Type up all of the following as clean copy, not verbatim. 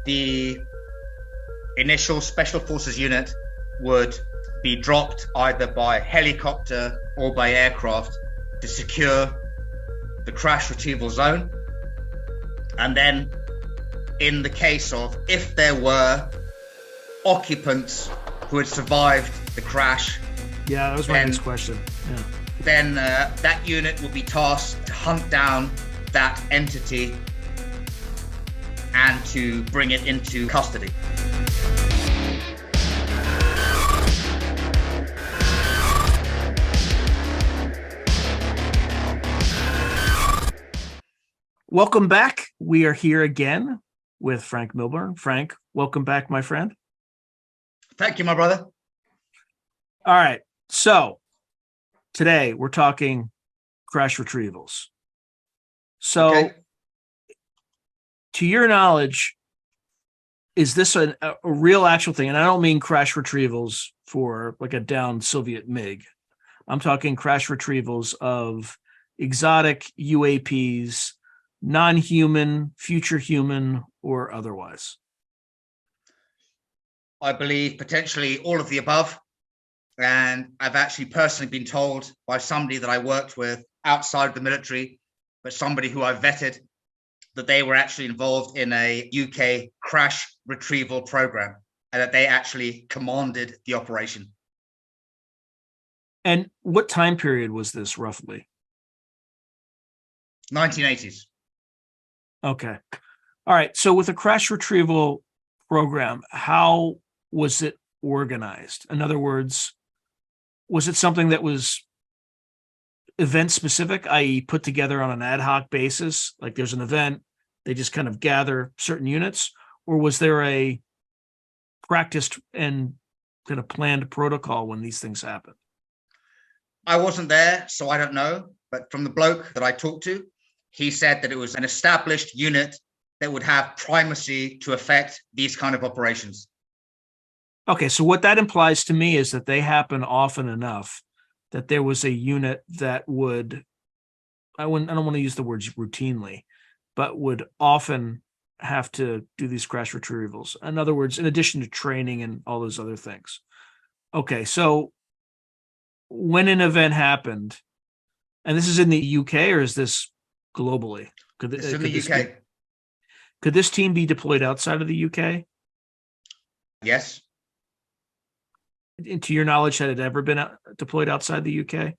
the initial Special Forces unit would be dropped either by helicopter or by aircraft to secure the crash retrieval zone. And then in the case of, if there were occupants who had survived the crash. Yeah, that was my next question. Yeah. Then that unit will be tasked to hunt down that entity and to bring it into custody. Welcome back. We are here again with Franc Milburn. Frank, welcome back, my friend. Thank you, my brother. All right. So today we're talking crash retrievals. So Okay. To your knowledge, is this a real actual thing? And I don't mean crash retrievals for like a downed Soviet MiG. I'm talking crash retrievals of exotic UAPs, non-human, future human, or otherwise. I believe potentially all of the above. And I've actually personally been told by somebody that I worked with outside the military, but somebody who I vetted, that they were actually involved in a UK crash retrieval program and that they actually commanded the operation. And what time period was this roughly? 1980s. Okay. All right. So with a crash retrieval program, how was it organized? In other words, was it something that was event specific, i.e. put together on an ad hoc basis? Like there's an event, they just kind of gather certain units, or was there a practiced and kind of planned protocol when these things happen? I wasn't there, so I don't know. But from the bloke that I talked to, he said that it was an established unit that would have primacy to affect these kind of operations. Okay, so what that implies to me is that they happen often enough that there was a unit that would, I don't want to use the words routinely, but would often have to do these crash retrievals. In other words, in addition to training and all those other things. Okay, so when an event happened, and this is in the UK or is this globally? It's in the UK. Could this team be deployed outside of the UK? Yes. And to your knowledge, had it ever been deployed outside the UK?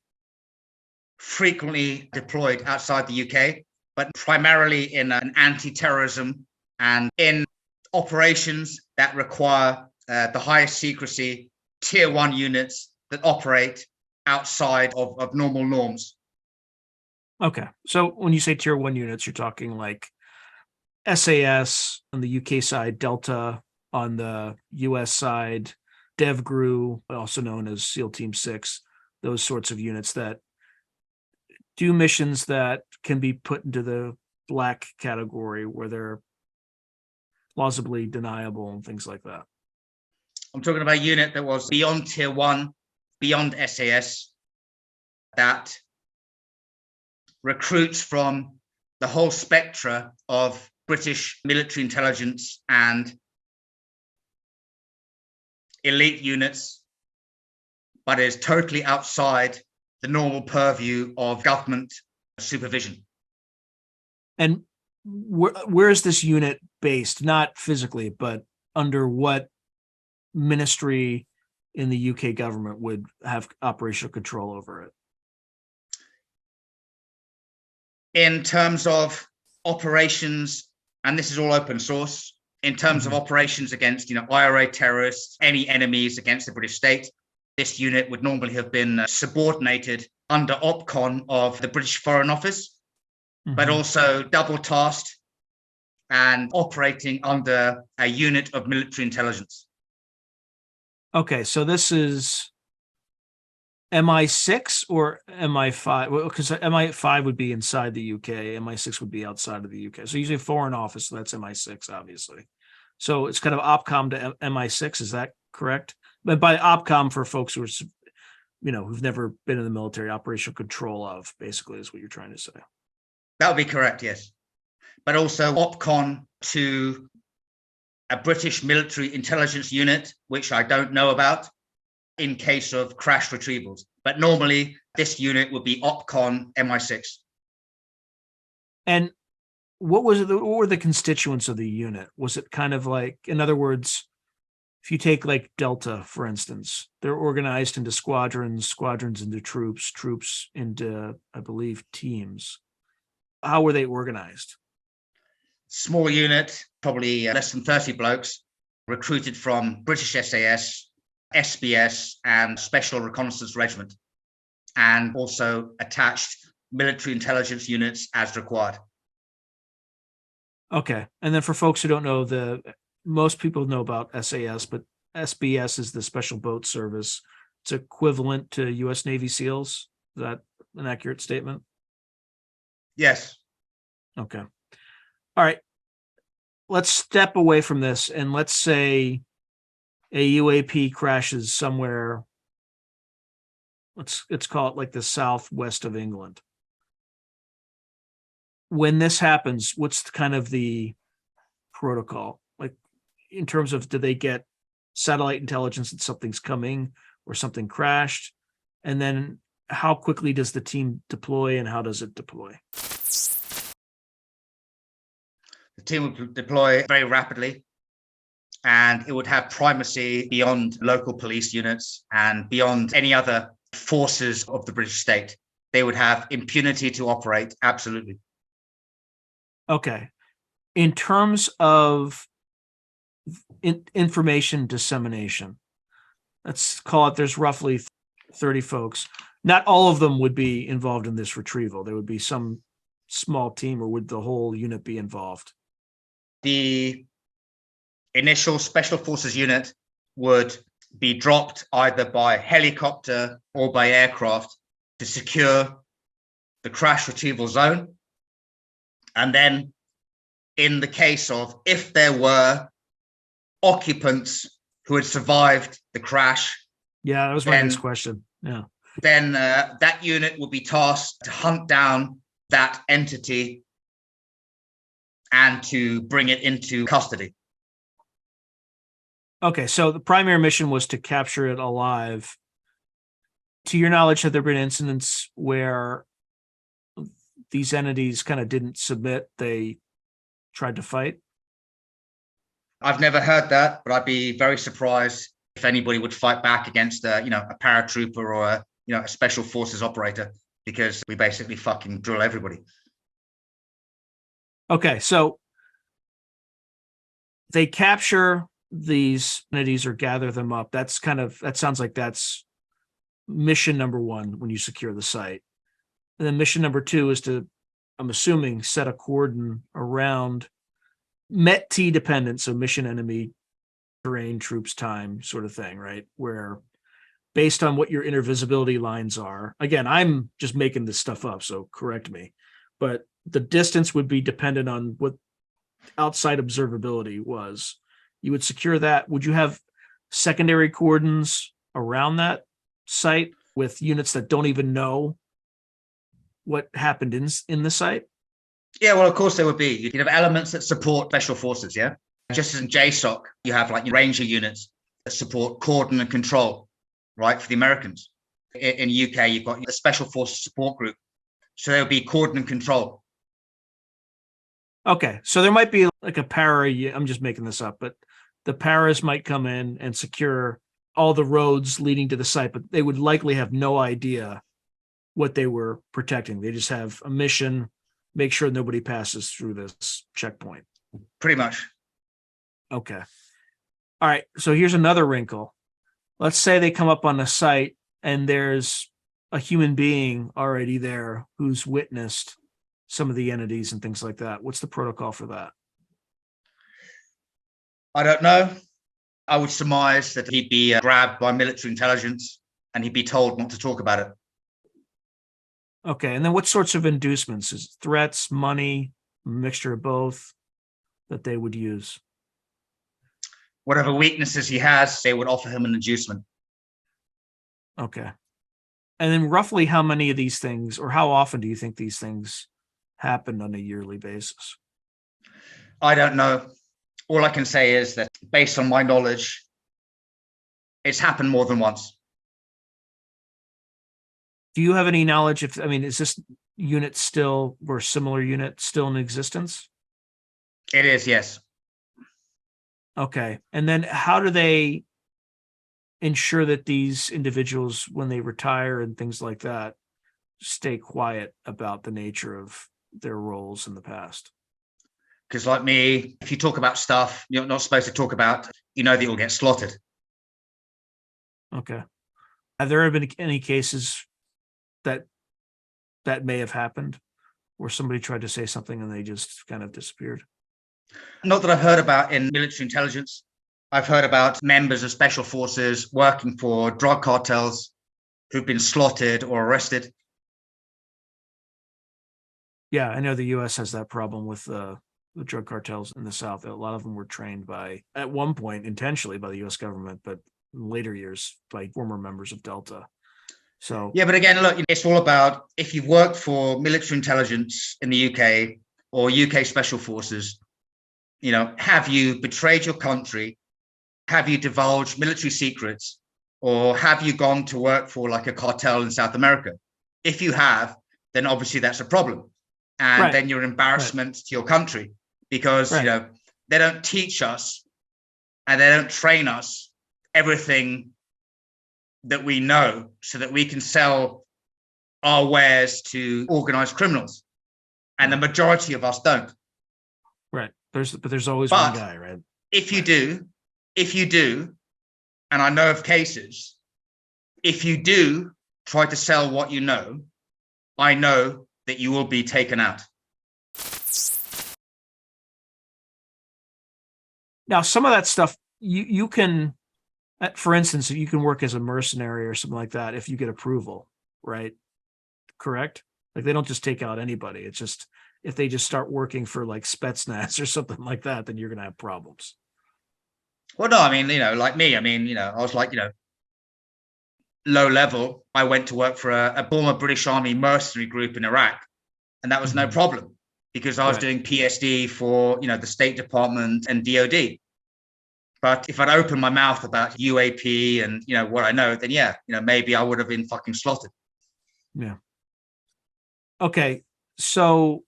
Frequently deployed outside the UK, but primarily in an anti-terrorism and in operations that require the highest secrecy, tier 1 units that operate outside of normal norms. Okay. So when you say tier 1 units, you're talking like SAS on the UK side, Delta on the US side, DevGru, also known as SEAL Team 6, those sorts of units that do missions that can be put into the black category where they're plausibly deniable and things like that. I'm talking about a unit that was beyond tier 1, beyond SAS, that recruits from the whole spectra of British military intelligence and elite units, but is totally outside the normal purview of government supervision. And where is this unit based? Not physically, but under what ministry in the UK government would have operational control over it? In terms of operations, and this is all open source, in terms of operations against, IRA terrorists, any enemies against the British state, this unit would normally have been subordinated under OPCON of the British Foreign Office, but also double tasked and operating under a unit of military intelligence. Okay, so this is MI6 or MI5? Well, because MI5 would be inside the UK, MI6 would be outside of the UK. So usually Foreign Office, so that's MI6, obviously. So it's kind of OPCOM to MI6, is that correct? But by OPCOM, for folks who are, who've never been in the military, operational control of, basically, is what you're trying to say. That would be correct, yes. But also OPCON to a British military intelligence unit, which I don't know about, in case of crash retrievals. But normally this unit would be OPCON MI6. And what were the constituents of the unit? Was it kind of like, in other words, if you take like Delta, for instance, they're organized into squadrons into troops into, I believe, teams. How were they organized? Small unit, probably less than 30 blokes, recruited from British SAS, SBS, and Special Reconnaissance Regiment, and also attached military intelligence units as required. Okay. And then for folks who don't know, most people know about SAS, but SBS is the Special Boat Service. It's equivalent to U.S. Navy SEALs. Is that an accurate statement? Yes. Okay. All right. Let's step away from this and let's say a UAP crashes somewhere. Let's call it like the southwest of England. When this happens, what's kind of the protocol? Like in terms of, do they get satellite intelligence that something's coming or something crashed? And then how quickly does the team deploy and how does it deploy? The team would deploy very rapidly, and it would have primacy beyond local police units and beyond any other forces of the British state. They would have impunity to operate, absolutely. Okay. In terms of information dissemination, let's call it, there's roughly 30 folks. Not all of them would be involved in this retrieval. There would be some small team, or would the whole unit be involved? The initial Special Forces unit would be dropped either by helicopter or by aircraft to secure the crash retrieval zone. And then in the case of, if there were occupants who had survived the crash. Yeah, that was my next question. Yeah. Then that unit would be tasked to hunt down that entity and to bring it into custody. Okay, so the primary mission was to capture it alive. To your knowledge, have there been incidents where these entities kind of didn't submit, they tried to fight? I've never heard that, but I'd be very surprised if anybody would fight back against a paratrooper or a special forces operator, because we basically fucking drill everybody. Okay, so they capture these entities or gather them up. That sounds like that's mission number one when you secure the site. And then mission number two is to, I'm assuming, set a cordon around MET-T dependent, so mission, enemy, terrain, troops, time sort of thing, right? Where based on what your intervisibility lines are, again, I'm just making this stuff up, so correct me, but the distance would be dependent on what outside observability was. You would secure that. Would you have secondary cordons around that site with units that don't even know what happened in the site? Yeah, well, of course there would be. You'd have elements that support special forces, yeah? Just as in JSOC, you have like ranger units that support cordon and control, right, for the Americans. In UK, you've got the Special Forces Support Group. So there would be cordon and control. Okay, so there might be like a para, I'm just making this up, but the paras might come in and secure all the roads leading to the site, but they would likely have no idea what they were protecting. They just have a mission, make sure nobody passes through this checkpoint. Pretty much. Okay. All right, so here's another wrinkle. Let's say they come up on the site and there's a human being already there who's witnessed some of the entities and things like that. What's the protocol for that? I don't know. I would surmise that he'd be grabbed by military intelligence and he'd be told not to talk about it. Okay, and then what sorts of inducements? Is it threats, money, a mixture of both that they would use? Whatever weaknesses he has, they would offer him an inducement. Okay. And then roughly how many of these things, or how often do you think these things happen on a yearly basis? I don't know. All I can say is that based on my knowledge, it's happened more than once. Do you have any knowledge if, I mean, is this unit still, or similar unit still in existence? It is, yes. Okay. And then how do they ensure that these individuals, when they retire and things like that, stay quiet about the nature of their roles in the past? Because like me, if you talk about stuff you're not supposed to talk about, you know that you'll get slaughtered. Okay. Have there ever been any cases that may have happened where somebody tried to say something and they just kind of disappeared? Not that I've heard about in military intelligence. I've heard about members of special forces working for drug cartels who've been slaughtered or arrested. Yeah, I know the U.S. has that problem with the drug cartels in the South. A lot of them were trained by, at one point, intentionally by the U.S. government, but in later years by former members of Delta. So yeah, but again, look, it's all about if you've worked for military intelligence in the UK or UK special forces, have you betrayed your country? Have you divulged military secrets? Or have you gone to work for like a cartel in South America? If you have, then obviously that's a problem. And then you're an embarrassment to your country because, they don't teach us and they don't train us everything that we know so that we can sell our wares to organized criminals. And the majority of us don't. Right. There's always one guy, right? If you do, and I know of cases, if you do try to sell what you know, I know that you will be taken out. Now, some of that stuff you can, for instance, you can work as a mercenary or something like that if you get approval, right? Correct? Like they don't just take out anybody. It's just if they just start working for like Spetsnaz or something like that, then you're going to have problems. Well, no, I mean, like me, I was like, low level. I went to work for a former British Army mercenary group in Iraq, and that was no problem because I was doing PSD for, the State Department and DOD. But if I'd opened my mouth about UAP and, what I know, then maybe I would have been fucking slaughtered. Yeah. Okay. So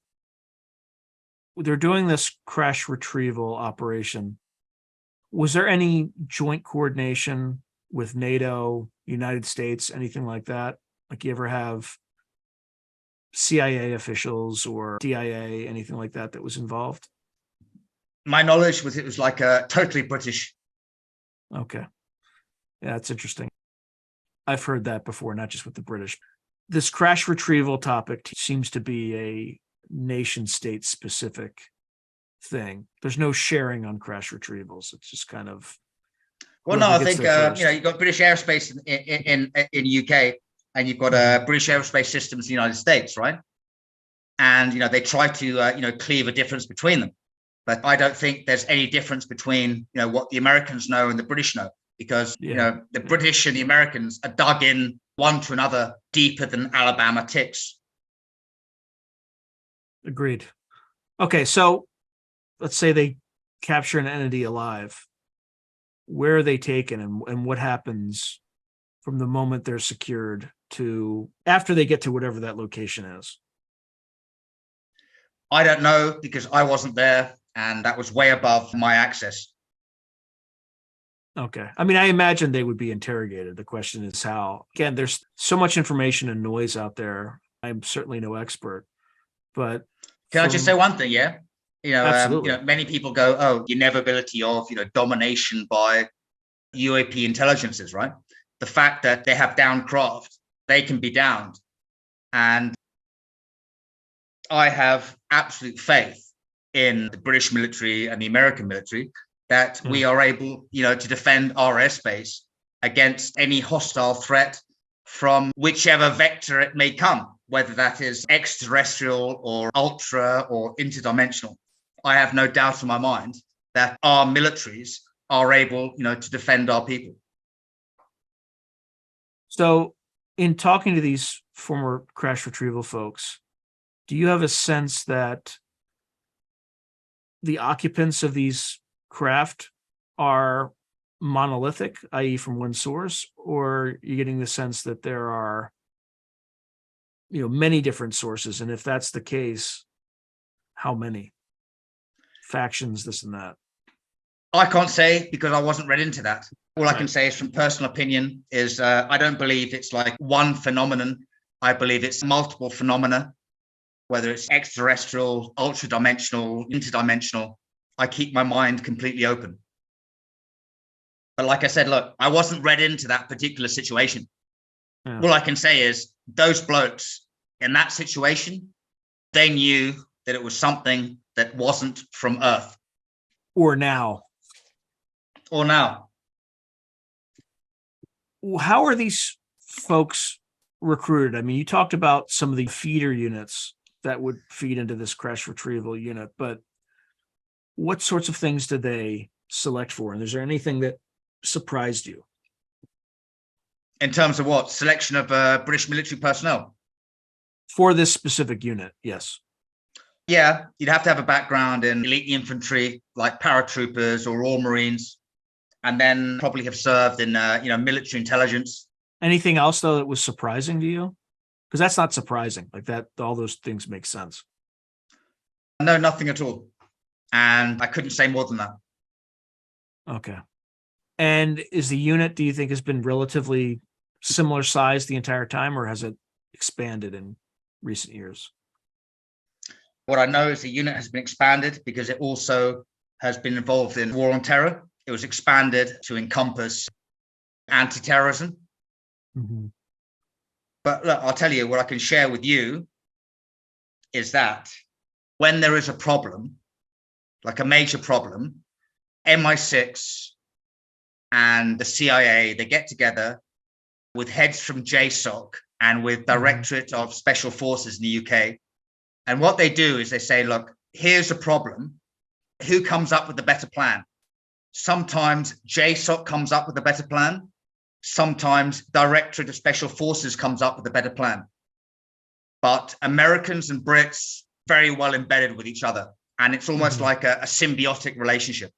they're doing this crash retrieval operation. Was there any joint coordination with NATO, United States, anything like that? Like you ever have CIA officials or DIA, anything like that was involved? My knowledge was it was like a totally British. Okay. Yeah, that's interesting. I've heard that before, not just with the British. This crash retrieval topic seems to be a nation state specific thing. There's no sharing on crash retrievals. It's just kind of. Well, no, I think you've got British aerospace in UK, and you've got British aerospace systems in the United States, right? And they try to cleave a difference between them, but I don't think there's any difference between what the Americans know and the British know, because the British and the Americans are dug in one to another deeper than Alabama ticks. Agreed. Okay, so let's say they capture an entity alive. Where are they taken and what happens from the moment they're secured to after they get to whatever that location is? I don't know because I wasn't there and that was way above my access. Okay. I mean, I imagine they would be interrogated. The question is how. Again, there's so much information and noise out there. I'm certainly no expert, but can I just say one thing? Yeah. Absolutely. Many people go, oh, the inevitability of, domination by UAP intelligences, right? The fact that they have downed craft, they can be downed. And I have absolute faith in the British military and the American military that we are able, to defend our airspace against any hostile threat from whichever vector it may come, whether that is extraterrestrial or ultra or interdimensional. I have no doubt in my mind that our militaries are able, to defend our people. So in talking to these former crash retrieval folks, do you have a sense that the occupants of these craft are monolithic, i.e. from one source, or you're getting the sense that there are, many different sources? And if that's the case, how many factions, this and that? I can't say because I wasn't read into that. All I can Right. say is from personal opinion is I don't believe it's like one phenomenon. I believe it's multiple phenomena, whether it's extraterrestrial, ultra-dimensional, interdimensional. I keep my mind completely open. But like I said, look, I wasn't read into that particular situation. Yeah. All I can say is those blokes in that situation, they knew that it was something that wasn't from Earth. Or now. Or now. How are these folks recruited? I mean, you talked about some of the feeder units that would feed into this crash retrieval unit, but what sorts of things did they select for? And is there anything that surprised you? In terms of what? Selection of British military personnel? For this specific unit, yes. Yeah, you'd have to have a background in elite infantry, like paratroopers or Royal Marines, and then probably have served in, military intelligence. Anything else, though, that was surprising to you? Because that's not surprising. Like that, all those things make sense. No, nothing at all. And I couldn't say more than that. Okay. And is the unit, do you think, has been relatively similar size the entire time, or has it expanded in recent years? What I know is the unit has been expanded because it also has been involved in war on terror. It was expanded to encompass anti-terrorism. Mm-hmm. But look, I'll tell you what I can share with you is that when there is a problem, like a major problem, MI6 and the CIA, they get together with heads from JSOC and with Directorate of Special Forces in the UK. And what they do is they say, look, here's a problem. Who comes up with a better plan? Sometimes JSOC comes up with a better plan. Sometimes Directorate of Special Forces comes up with a better plan. But Americans and Brits very well embedded with each other. And it's almost like a symbiotic relationship.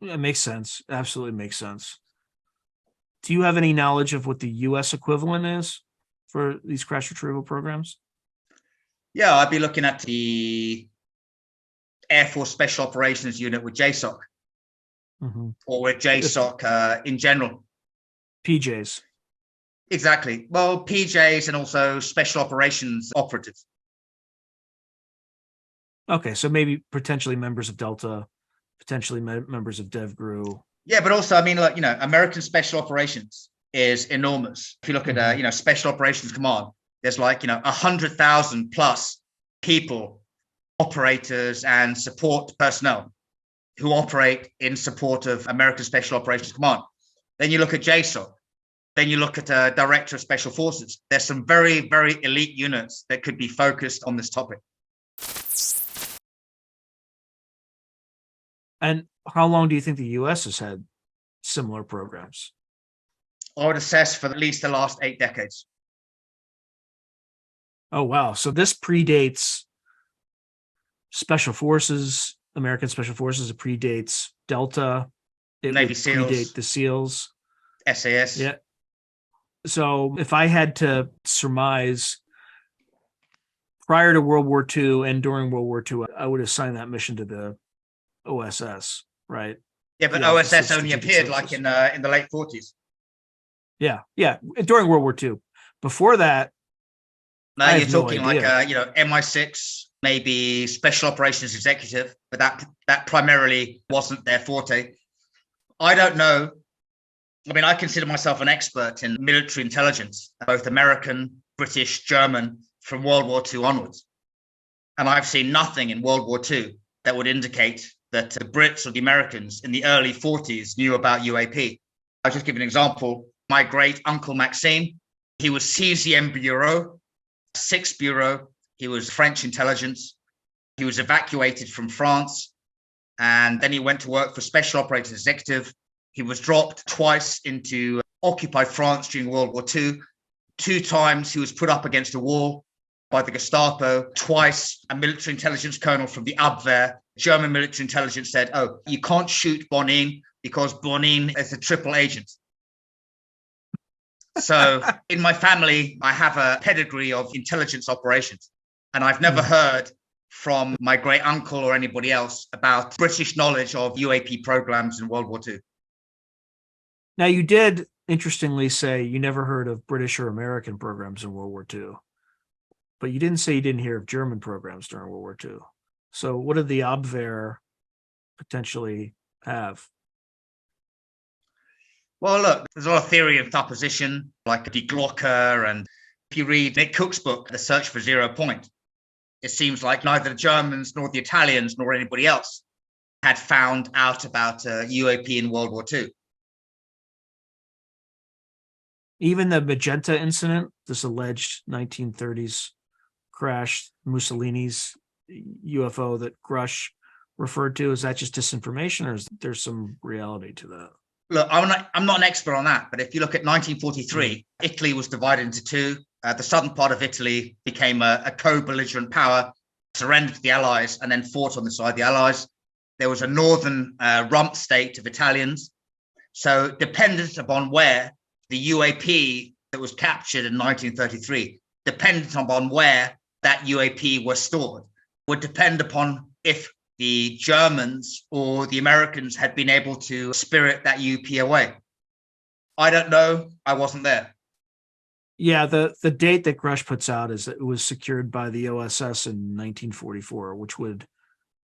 It makes sense. Absolutely makes sense. Do you have any knowledge of what the U.S. equivalent is for these crash retrieval programs? Yeah, I'd be looking at the Air Force Special Operations Unit with JSOC, or with JSOC in general. PJs. Exactly. Well, PJs and also Special Operations Operatives. Okay, so maybe potentially members of Delta, potentially members of DevGru. Yeah, but also, I mean, like, American Special Operations is enormous. If you look at, Special Operations Command, there's like, 100,000 plus people, operators and support personnel who operate in support of American Special Operations Command. Then you look at JSOC. Then you look at Director of Special Forces. There's some very, very elite units that could be focused on this topic. And how long do you think the U.S. has had similar programs? I would assess for at least the last 8 decades. Oh, wow. So this predates Special Forces, American Special Forces. It predates Delta. It Navy SEALs. Predate the SEALs. SAS. Yeah. So if I had to surmise, prior to World War II and during World War II, I would assign that mission to the OSS, right? Yeah, but Yeah, OSS so only strategic appeared services. like in the late 40s. Yeah, during World War II. Before that, Now I you're have no talking idea. like MI6, maybe Special Operations Executive, but that primarily wasn't their forte. I don't know. I mean, I consider myself an expert in military intelligence, both American, British, German, from World War II onwards. And I've seen nothing in World War II that would indicate that the Brits or the Americans in the early 40s knew about UAP. I'll just give an example. My great uncle Maxime, he was CZM Bureau, 6th Bureau. He was French intelligence. He was evacuated from France. And then he went to work for Special Operations Executive. He was dropped twice into occupied France during World War II. 2 times he was put up against a wall by the Gestapo. Twice a military intelligence colonel from the Abwehr German military intelligence said, oh, you can't shoot Bonin because Bonin is a triple agent. So in my family, I have a pedigree of intelligence operations, and I've never heard from my great uncle or anybody else about British knowledge of UAP programs in World War II. Now, you did interestingly say you never heard of British or American programs in World War II, but you didn't say you didn't hear of German programs during World War II. So what did the Abwehr potentially have? Well, look, there's a lot of theory of opposition, like Die Glocke, and if you read Nick Cook's book, The Search for Zero Point, it seems like neither the Germans nor the Italians nor anybody else had found out about UAP in World War II. Even the Magenta incident, this alleged 1930s crash, Mussolini's UFO that Grush referred to, is that just disinformation, or is there some reality to that? Look, I'm not an expert on that, but if you look at 1943, Italy was divided into two. The southern part of Italy became a co-belligerent power, surrendered to the Allies, and then fought on the side of the Allies. There was a northern rump state of Italians. So dependent upon where the UAP that was captured in 1933, dependent upon where that UAP was stored, would depend upon if the Germans or the Americans had been able to spirit that UAP away. I don't know. I wasn't there. Yeah, the date that Grush puts out is that it was secured by the OSS in 1944, which would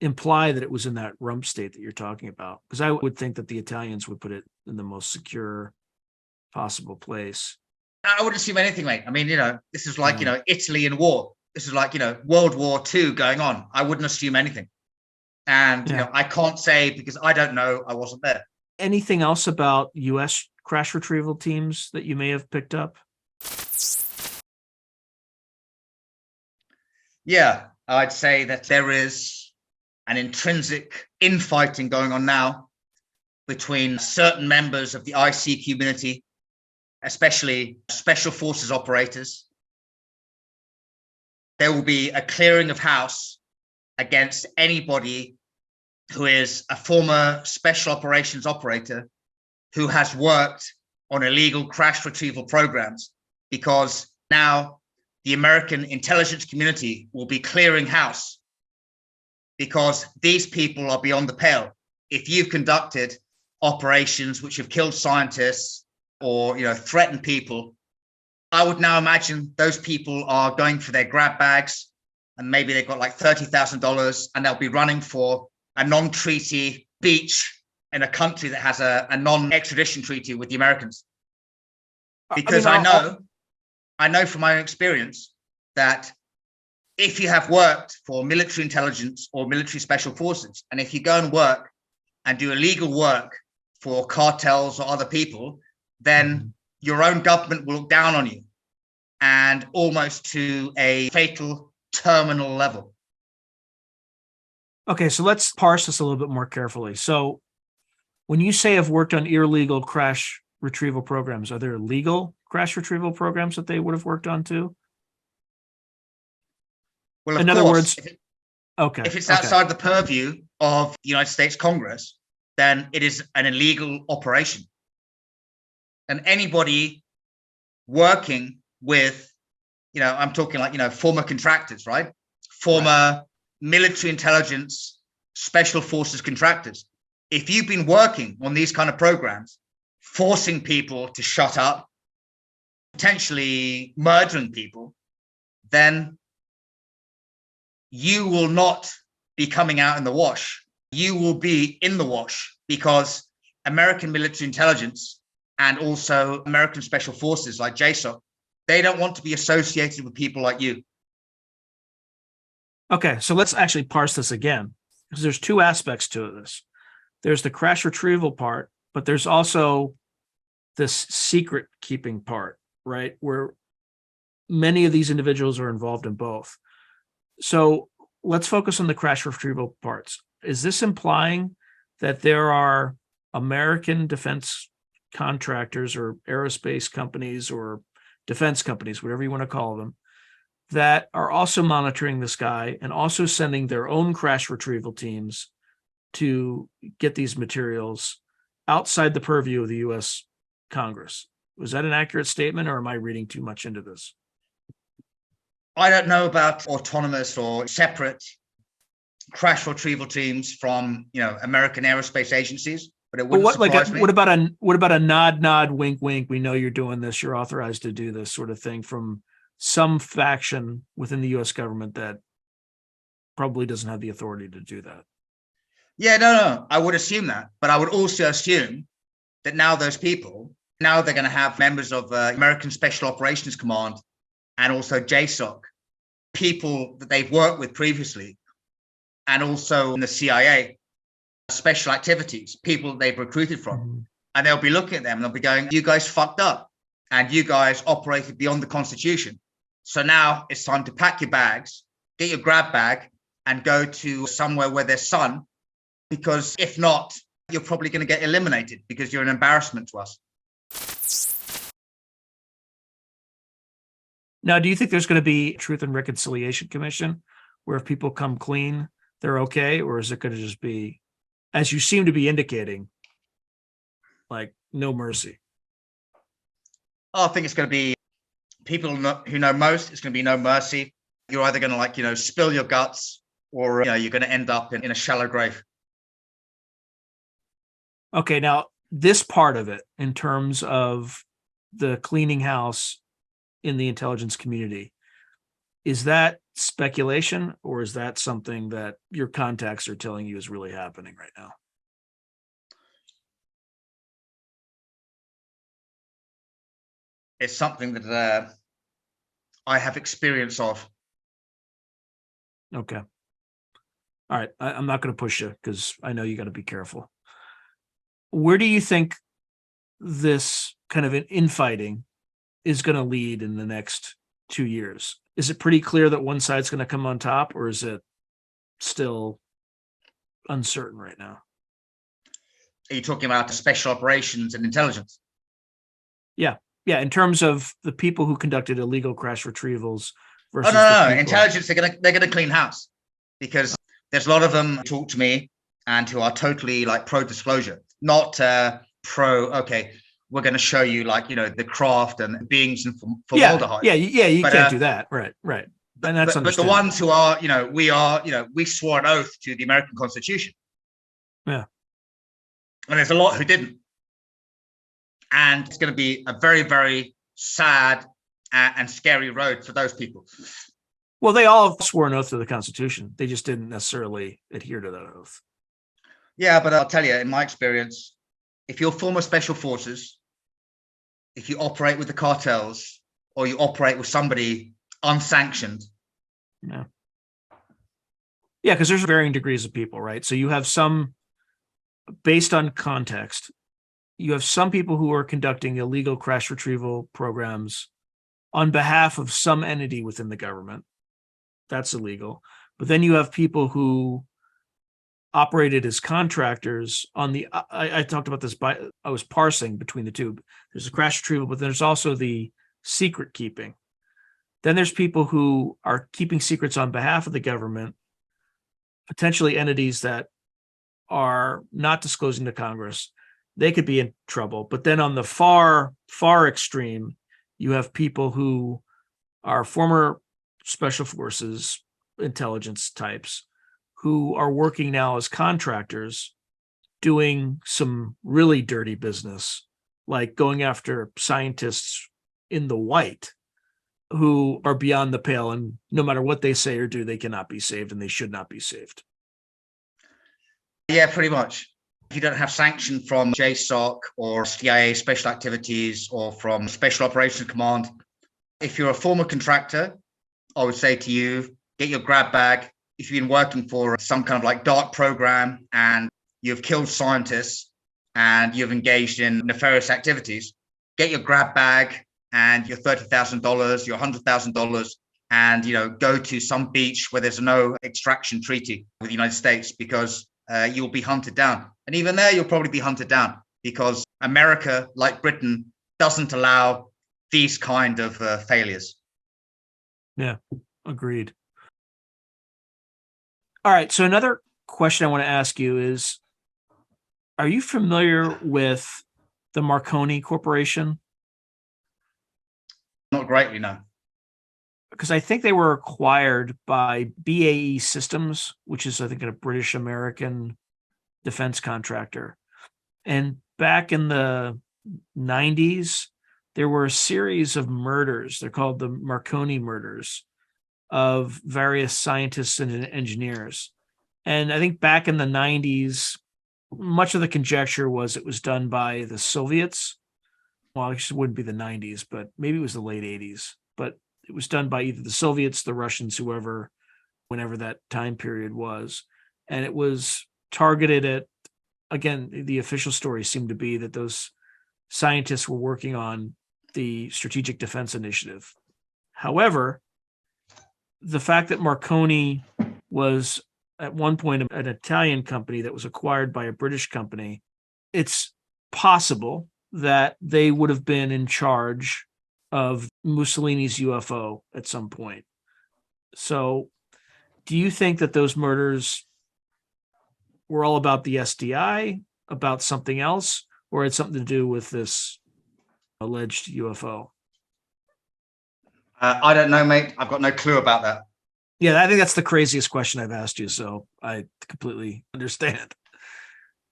imply that it was in that rump state that you're talking about. Because I would think that the Italians would put it in the most secure possible place. I wouldn't assume anything, mate. I mean, this is like, Italy in war. This is like, World War II going on. I wouldn't assume anything. And, I can't say because I don't know. I wasn't there. Anything else about U.S. crash retrieval teams that you may have picked up? Yeah, I'd say that there is an intrinsic infighting going on now between certain members of the IC community, especially special forces operators. There will be a clearing of house against anybody who is a former special operations operator who has worked on illegal crash retrieval programs, because now the American intelligence community will be clearing house because these people are beyond the pale. If you've conducted operations which have killed scientists or threatened people, I would now imagine those people are going for their grab bags, and maybe they've got like $30,000 and they'll be running for a non-treaty beach in a country that has a non-extradition treaty with the Americans. Because I know from my own experience that if you have worked for military intelligence or military special forces, and if you go and work and do illegal work for cartels or other people, then your own government will look down on you, and almost to a fatal terminal level. Okay, so let's parse this a little bit more carefully. So when you say I've worked on illegal crash retrieval programs, are there legal crash retrieval programs that they would have worked on too? Well, in other words, if it's outside the purview of the United States Congress, then it is an illegal operation. And anybody working with, I'm talking like, former contractors, right? Former military intelligence, special forces contractors. If you've been working on these kind of programs, forcing people to shut up, potentially murdering people, then you will not be coming out in the wash. You will be in the wash, because American military intelligence and also American special forces like JSOC, they don't want to be associated with people like you. Okay, so let's actually parse this again, because there's two aspects to this. There's the crash retrieval part, but there's also this secret keeping part, right? Where many of these individuals are involved in both. So let's focus on the crash retrieval parts. Is this implying that there are American defense contractors or aerospace companies or defense companies, whatever you want to call them, that are also monitoring the sky and also sending their own crash retrieval teams to get these materials outside the purview of the U.S. Congress. Was that an accurate statement, or am I reading too much into this? I don't know about autonomous or separate crash retrieval teams from, American aerospace agencies, but it wouldn't surprise me. What about a nod, wink, wink? We know you're doing this. You're authorized to do this sort of thing from some faction within the U.S. government that probably doesn't have the authority to do that. Yeah, no, I would assume that, but I would also assume that now they're going to have members of American Special Operations Command and also JSOC, people that they've worked with previously, and also in the CIA, special activities, people that they've recruited from. Mm-hmm. And they'll be looking at them and they'll be going, you guys fucked up and you guys operated beyond the Constitution. So now it's time to pack your bags, get your grab bag, and go to somewhere where there's sun, because if not, you're probably going to get eliminated because you're an embarrassment to us. Now, do you think there's going to be a Truth and Reconciliation Commission where if people come clean, they're okay? Or is it going to just be, as you seem to be indicating, like no mercy? I think it's going to be people who know most. It's going to be no mercy. You're either going to spill your guts, or you're going to end up in a shallow grave. Okay, now this part of it, in terms of the cleaning house in the intelligence community, is that speculation, or is that something that your contacts are telling you is really happening right now? It's something that I have experience of. Okay. All right. I'm not going to push you because I know you got to be careful. Where do you think this kind of an infighting is going to lead in the next 2 years? Is it pretty clear that one side's going to come on top, or is it still uncertain right now? Are you talking about the special operations and intelligence? Yeah. Yeah. In terms of the people who conducted illegal crash retrievals versus no. Intelligence, they're gonna clean house, because there's a lot of them who talk to me and who are totally pro disclosure, not pro, okay, we're going to show you the craft and beings and formaldehyde. You can't do that. Right. And that's but the ones who are, we swore an oath to the American Constitution. Yeah. And there's a lot who didn't. And it's going to be a very, very sad and scary road for those people. Well, they all swore an oath to the Constitution. They just didn't necessarily adhere to that oath. Yeah, but I'll tell you, in my experience, if you're former special forces, if you operate with the cartels, or you operate with somebody unsanctioned. Yeah, because there's varying degrees of people, right? So you have some, based on context, you have some people who are conducting illegal crash retrieval programs on behalf of some entity within the government. That's illegal. But then you have people who operated as contractors on the, I talked about this, I was parsing between the two. There's a crash retrieval, but there's also the secret keeping. Then there's people who are keeping secrets on behalf of the government, potentially entities that are not disclosing to Congress. They could be in trouble. But then on the far, far extreme, you have people who are former special forces intelligence types who are working now as contractors, doing some really dirty business, like going after scientists in the white who are beyond the pale, and no matter what they say or do, they cannot be saved and they should not be saved. Yeah, pretty much. If you don't have sanction from JSOC or CIA Special Activities or from Special Operations Command, if you're a former contractor, I would say to you, get your grab bag. If you've been working for some kind of dark program and you've killed scientists and you've engaged in nefarious activities, get your grab bag and your $30,000, your $100,000, and go to some beach where there's no extraction treaty with the United States, because you'll be hunted down. And even there, you'll probably be hunted down because America, like Britain, doesn't allow these kind of failures. Yeah, agreed. All right. So another question I want to ask you is, are you familiar with the Marconi Corporation? Not greatly, no. Because I think they were acquired by BAE Systems, which is, I think, a British American defense contractor. And back in the 90s, there were a series of murders. They're called the Marconi murders of various scientists and engineers. And I think back in the 90s, much of the conjecture was it was done by the Soviets. Well, it wouldn't be the 90s, but maybe it was the late 80s. But it was done by either the Soviets, the Russians, whoever, whenever that time period was. And it was targeted at, again, the official story seemed to be that those scientists were working on the Strategic Defense Initiative. However, the fact that Marconi was at one point an Italian company that was acquired by a British company, it's possible that they would have been in charge of Mussolini's UFO at some point. So do you think that those murders were all about the SDI, about something else, or had something to do with this alleged UFO? I don't know, mate. I've got no clue about that. Yeah, I think that's the craziest question I've asked you, so I completely understand.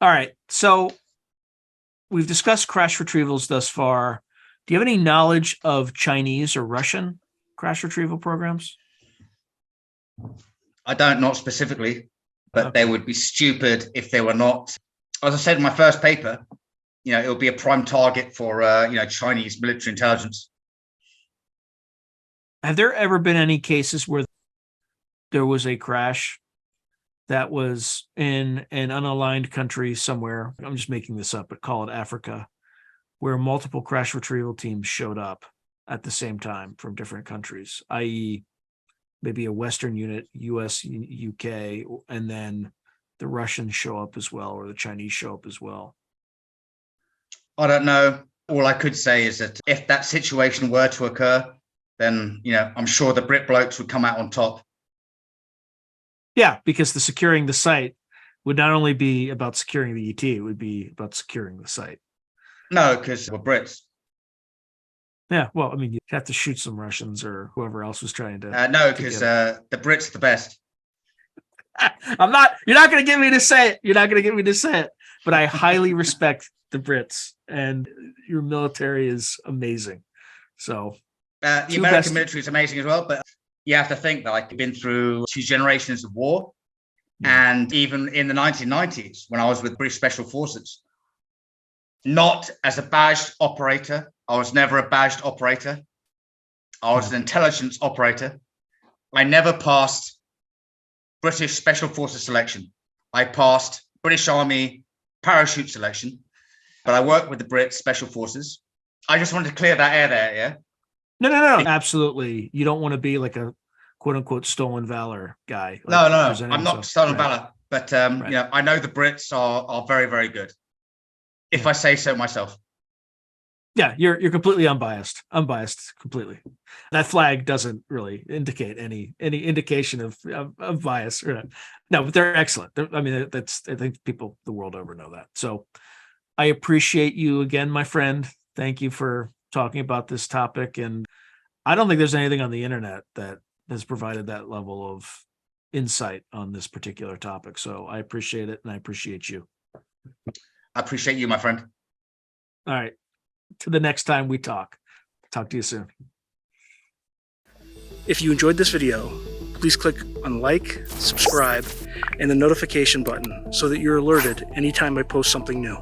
All right, so we've discussed crash retrievals thus far. Do you have any knowledge of Chinese or Russian crash retrieval programs? I don't, not specifically, but Okay. they would be stupid if they were not. As I said in my first paper, it would be a prime target for, Chinese military intelligence. Have there ever been any cases where there was a crash that was in an unaligned country somewhere? I'm just making this up, but call it Africa, where multiple crash retrieval teams showed up at the same time from different countries, i.e., maybe a Western unit, US, UK, and then the Russians show up as well, or the Chinese show up as well? I don't know. All I could say is that if that situation were to occur, then, I'm sure the Brit blokes would come out on top. Yeah, because the securing the site would not only be about securing the ET, it would be about securing the site. No, because we're Brits. Yeah, well, I mean, you have to shoot some Russians or whoever else was trying to. No, because the Brits are the best. You're not going to get me to say it. You're not going to get me to say it. But I highly respect the Brits, and your military is amazing. So The American military is amazing as well, but you have to think that I've been through 2 generations of war. Yeah. And even in the 1990s, when I was with British Special Forces, not as a badged operator. I was never a badged operator. I was an intelligence operator. I never passed British Special Forces selection. I passed British Army parachute selection, but I worked with the Brits Special Forces. I just wanted to clear that air there, yeah? No. Absolutely. You don't want to be like a quote unquote stolen valor guy. No. I'm not stolen valor, but I know the Brits are very, very good. If I say so myself. Yeah, you're completely unbiased completely. That flag doesn't really indicate any indication of bias. No, but they're excellent. I think people the world over know that. So I appreciate you again, my friend. Thank you for talking about this topic. And I don't think there's anything on the internet that has provided that level of insight on this particular topic. So I appreciate it, and I appreciate you. I appreciate you, my friend. All right. To the next time we talk. Talk to you soon. If you enjoyed this video, please click on like, subscribe, and the notification button so that you're alerted anytime I post something new.